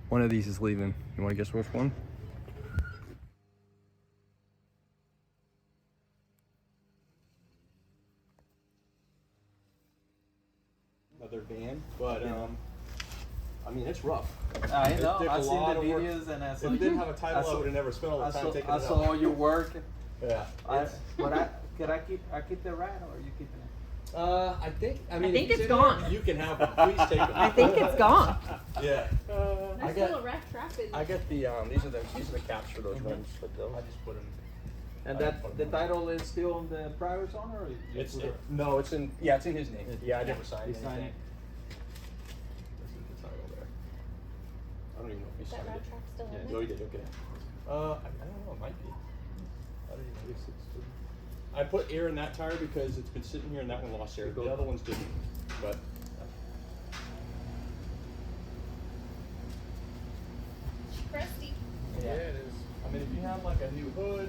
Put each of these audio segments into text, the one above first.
One of these is leaving. You want to guess which one? Another van, but I mean, it's rough. I know. It I've seen the of work. videos, and I saw. If it didn't have a title, I would have never spent all the time taking it I out. saw all your work. Yeah. But I keep the rat, or are you keeping it? I think think if it's in gone. there, you can have it. Please take it. I think it's gone. Yeah. There's still a rat trap in I got the these are the caps for those ones, but I just put them. And the title is still on the private owner, or you put it? No, it's in it's in his name. Yeah, I never signed You it. sign it. This is the title there. I don't even know if he Is that signed rat it. trap still Yeah, in no, there? he did. Okay. I don't know. It might be. I don't even know. I put air in that tire because it's been sitting here and that one lost air. The other ones didn't. But Crusty. yeah, it is. I mean, if you have like a new hood,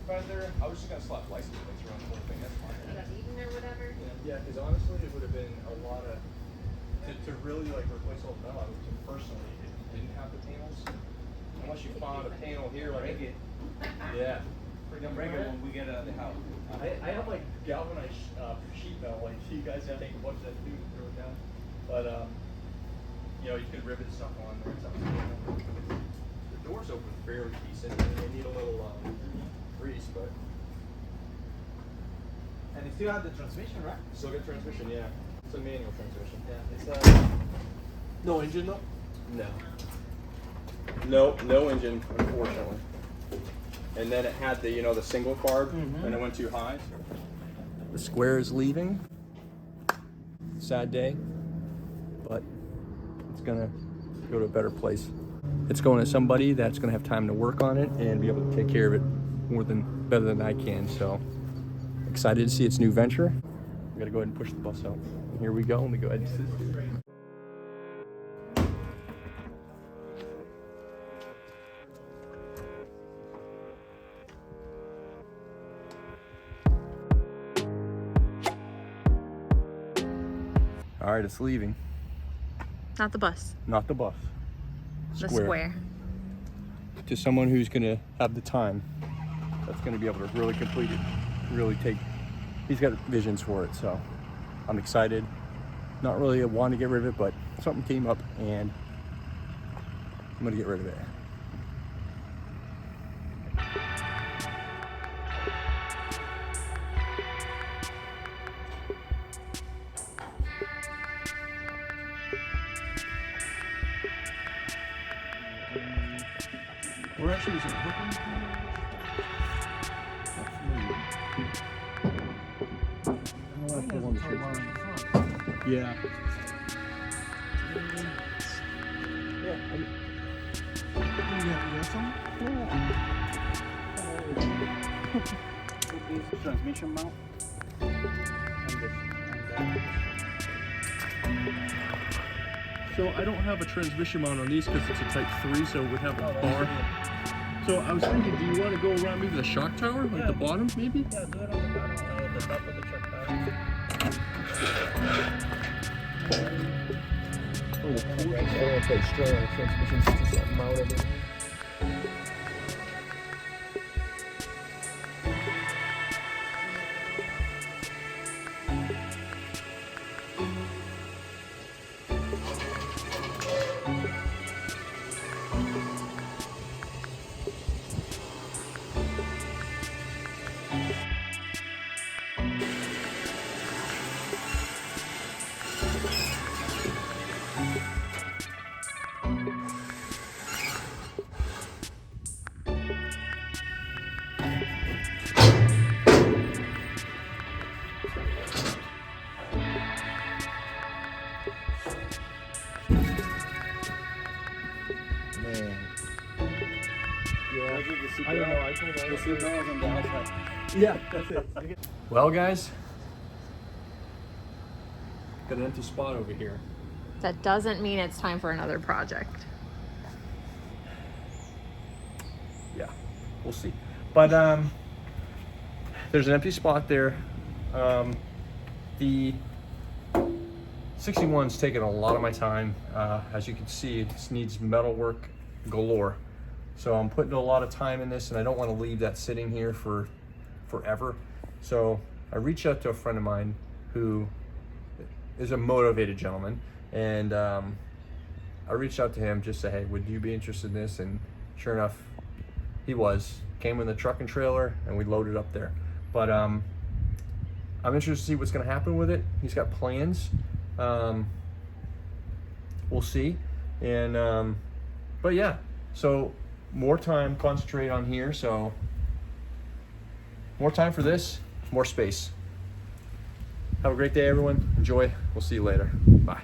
fender, I was just gonna slap license plates around the whole thing. That's fine. Uneven or whatever. Yeah, because honestly, it would have been a lot of to really like replace all the metal. I would personally, if you didn't have the panels, unless you found a panel here, like Break it. yeah. We're gonna break it when we get out of the house. I have like galvanized sheet metal, like you guys have to take a bunch of that too, throw it down. But you know, you could rivet stuff on there and stuff. The doors open fairly decent. They need a little grease, but And it still have the transmission, right? still good transmission. Yeah, it's a manual transmission. Yeah. It's No engine though. No. No engine, unfortunately. And then it had the the single carb, and it went too high. The Square is leaving. Sad day, but it's gonna go to a better place. It's going to somebody that's gonna have time to work on it and be able to take care of it better than I can. So excited to see its new venture. We gotta go ahead and push the bus out. And here we go. Let me go ahead and sit here. All right, it's leaving. Not the bus. Not the bus. The square. To someone who's gonna have the time, that's gonna be able to really complete it, really take. He's got visions for it, so I'm excited. Not really wanting to get rid of it, but something came up, and I'm gonna get rid of it. Where actually is it? Yeah. transmission mount. So I don't have a transmission mount on these because it's a Type 3, so it would have a bar. So I was thinking, do you want to go around maybe the shock tower, like the bottom, maybe? Yeah, do it on the bottom, the top of the truck tire. Oh, the cool. I don't want to put straight on the transmission just to mount it. I don't know. I told her. The seat belts on the outside. Yeah, that's it. Well, guys, got an empty spot over here. That doesn't mean it's time for another project. Yeah, we'll see. But there's an empty spot there. The 61's taken a lot of my time. As you can see, this needs metal work galore. So I'm putting a lot of time in this, and I don't want to leave that sitting here for forever. So I reached out to a friend of mine who is a motivated gentleman, and I reached out to him just to say, hey, would you be interested in this? And sure enough, he was. Came in the truck and trailer, and we loaded up there. But I'm interested to see what's going to happen with it. He's got plans. We'll see. And but yeah, so more time concentrate on here. So more time for this, more space. Have a great day, everyone. Enjoy. We'll see you later. Bye.